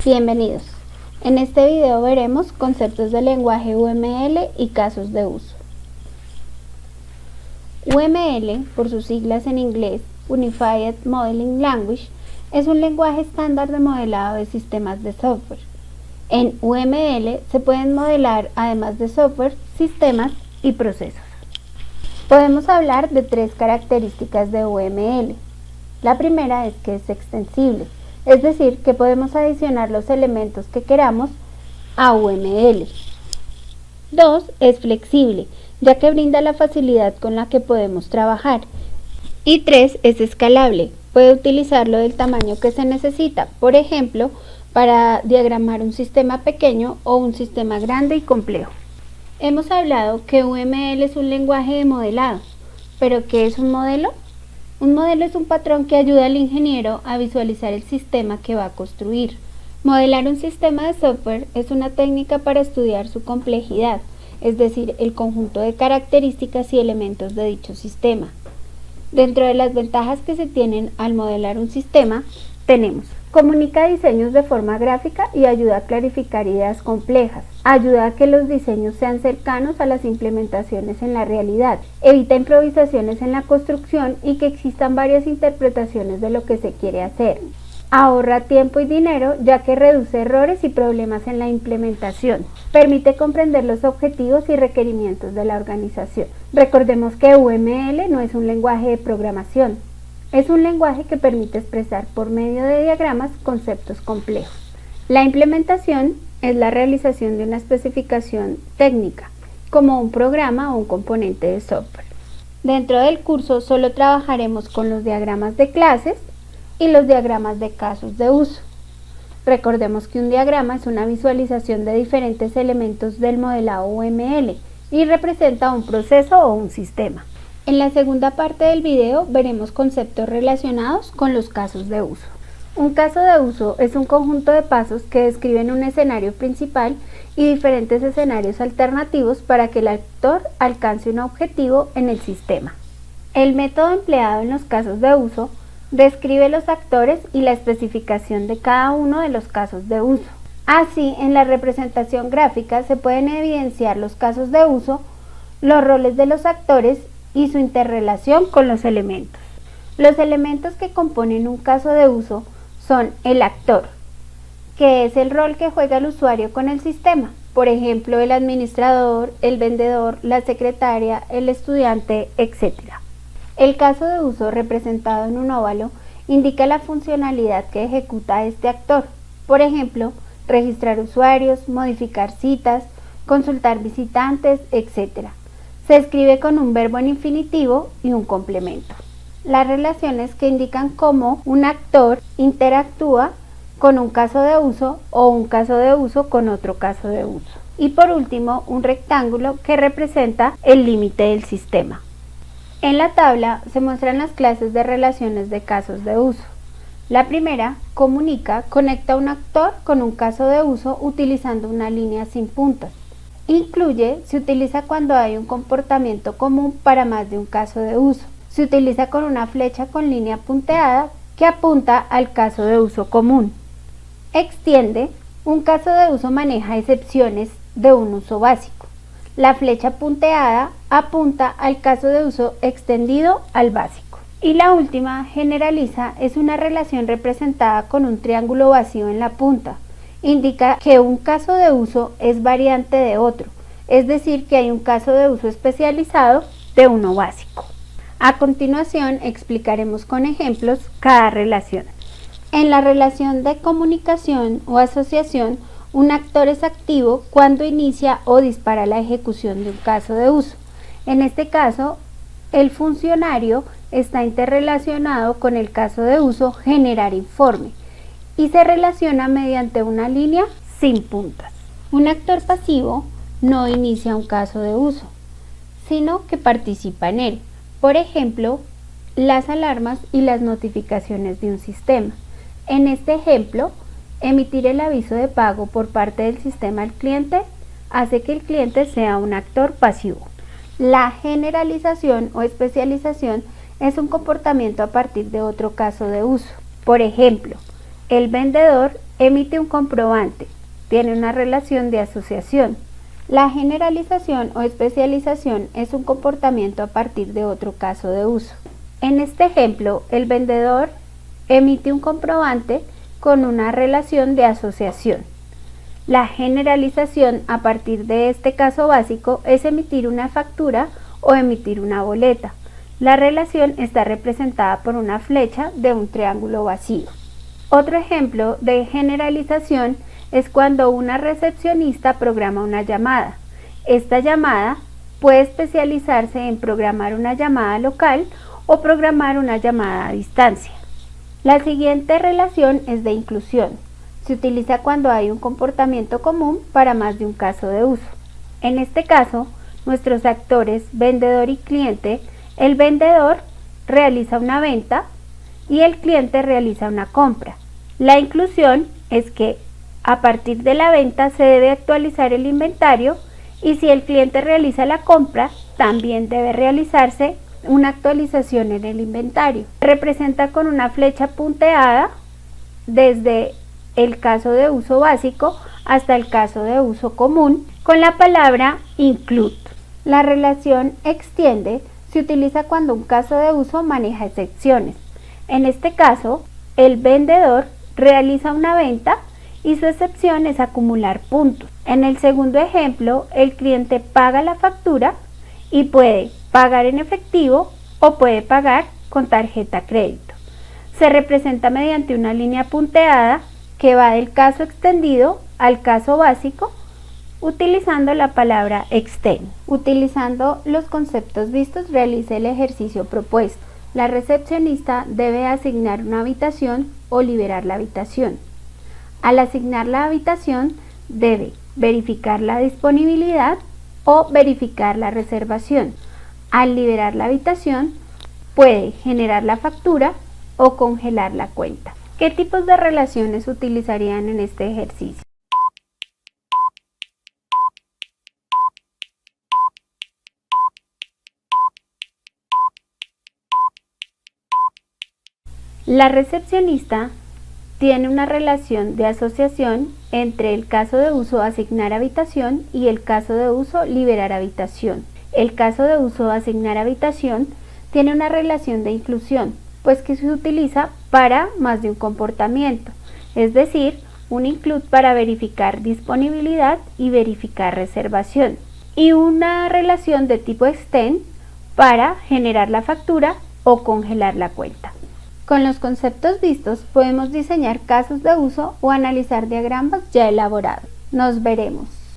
Bienvenidos. En este video veremos conceptos del lenguaje UML y casos de uso. UML, por sus siglas en inglés, Unified Modeling Language, es un lenguaje estándar de modelado de sistemas de software. En UML se pueden modelar, además de software, sistemas y procesos. Podemos hablar de tres características de UML. La primera es que es extensible, es decir, que podemos adicionar los elementos que queramos a UML. 2. Es flexible, ya que brinda la facilidad con la que podemos trabajar. Y 3. Es escalable, puede utilizarlo del tamaño que se necesita, por ejemplo, para diagramar un sistema pequeño o un sistema grande y complejo. Hemos hablado que UML es un lenguaje de modelado, pero ¿qué es un modelo? Un modelo es un patrón que ayuda al ingeniero a visualizar el sistema que va a construir. Modelar un sistema de software es una técnica para estudiar su complejidad, es decir, el conjunto de características y elementos de dicho sistema. Dentro de las ventajas que se tienen al modelar un sistema, tenemos: comunica diseños de forma gráfica y ayuda a clarificar ideas complejas. Ayuda a que los diseños sean cercanos a las implementaciones en la realidad. Evita improvisaciones en la construcción y que existan varias interpretaciones de lo que se quiere hacer. Ahorra tiempo y dinero, ya que reduce errores y problemas en la implementación. Permite comprender los objetivos y requerimientos de la organización. Recordemos que UML no es un lenguaje de programación. Es un lenguaje que permite expresar por medio de diagramas conceptos complejos. La implementación es la realización de una especificación técnica, como un programa o un componente de software. Dentro del curso solo trabajaremos con los diagramas de clases y los diagramas de casos de uso. Recordemos que un diagrama es una visualización de diferentes elementos del modelado UML y representa un proceso o un sistema. En la segunda parte del video veremos conceptos relacionados con los casos de uso. Un caso de uso es un conjunto de pasos que describen un escenario principal y diferentes escenarios alternativos para que el actor alcance un objetivo en el sistema. El método empleado en los casos de uso describe los actores y la especificación de cada uno de los casos de uso. Así, en la representación gráfica se pueden evidenciar los casos de uso, los roles de los actores y su interrelación con los elementos. Los elementos que componen un caso de uso son el actor, que es el rol que juega el usuario con el sistema, por ejemplo, el administrador, el vendedor, la secretaria, el estudiante, etc. El caso de uso, representado en un óvalo, indica la funcionalidad que ejecuta este actor, por ejemplo, registrar usuarios, modificar citas, consultar visitantes, etc. Se escribe con un verbo en infinitivo y un complemento. Las relaciones que indican cómo un actor interactúa con un caso de uso o un caso de uso con otro caso de uso. Y por último, un rectángulo que representa el límite del sistema. En la tabla se muestran las clases de relaciones de casos de uso. La primera, comunica, conecta un actor con un caso de uso utilizando una línea sin puntas. Incluye, se utiliza cuando hay un comportamiento común para más de un caso de uso. Se utiliza con una flecha con línea punteada que apunta al caso de uso común. Extiende, un caso de uso maneja excepciones de un uso básico. La flecha punteada apunta al caso de uso extendido al básico. Y la última, generaliza, es una relación representada con un triángulo vacío en la punta. Indica que un caso de uso es variante de otro, es decir, que hay un caso de uso especializado de uno básico. A continuación explicaremos con ejemplos cada relación. En la relación de comunicación o asociación, un actor es activo cuando inicia o dispara la ejecución de un caso de uso. En este caso, el funcionario está interrelacionado con el caso de uso generar informe y se relaciona mediante una línea sin puntas. Un actor pasivo no inicia un caso de uso, sino que participa en él. Por ejemplo, las alarmas y las notificaciones de un sistema. En este ejemplo, emitir el aviso de pago por parte del sistema al cliente hace que el cliente sea un actor pasivo. La generalización o especialización es un comportamiento a partir de otro caso de uso. Por ejemplo, el vendedor emite un comprobante, tiene una relación de asociación. La generalización o especialización es un comportamiento a partir de otro caso de uso. En este ejemplo, el vendedor emite un comprobante con una relación de asociación. La generalización a partir de este caso básico es emitir una factura o emitir una boleta. La relación está representada por una flecha de un triángulo vacío. Otro ejemplo de generalización es cuando una recepcionista programa una llamada. Esta llamada puede especializarse en programar una llamada local o programar una llamada a distancia. La siguiente relación es de inclusión. Se utiliza cuando hay un comportamiento común para más de un caso de uso. En este caso, nuestros actores vendedor y cliente, el vendedor realiza una venta y el cliente realiza una compra. La inclusión es que a partir de la venta se debe actualizar el inventario y si el cliente realiza la compra, también debe realizarse una actualización en el inventario. Se representa con una flecha punteada desde el caso de uso básico hasta el caso de uso común con la palabra include. La relación extiende se utiliza cuando un caso de uso maneja excepciones. En este caso, el vendedor realiza una venta y su excepción es acumular puntos. En el segundo ejemplo, el cliente paga la factura y puede pagar en efectivo o puede pagar con tarjeta crédito. Se representa mediante una línea punteada que va del caso extendido al caso básico utilizando la palabra extend. Utilizando los conceptos vistos, realice el ejercicio propuesto. La recepcionista debe asignar una habitación o liberar la habitación. Al asignar la habitación, debe verificar la disponibilidad o verificar la reservación. Al liberar la habitación, puede generar la factura o congelar la cuenta. ¿Qué tipos de relaciones utilizarían en este ejercicio? La recepcionista tiene una relación de asociación entre el caso de uso asignar habitación y el caso de uso liberar habitación. El caso de uso asignar habitación tiene una relación de inclusión, pues que se utiliza para más de un comportamiento, es decir, un include para verificar disponibilidad y verificar reservación, y una relación de tipo extend para generar la factura o congelar la cuenta. Con los conceptos vistos podemos diseñar casos de uso o analizar diagramas ya elaborados. Nos veremos.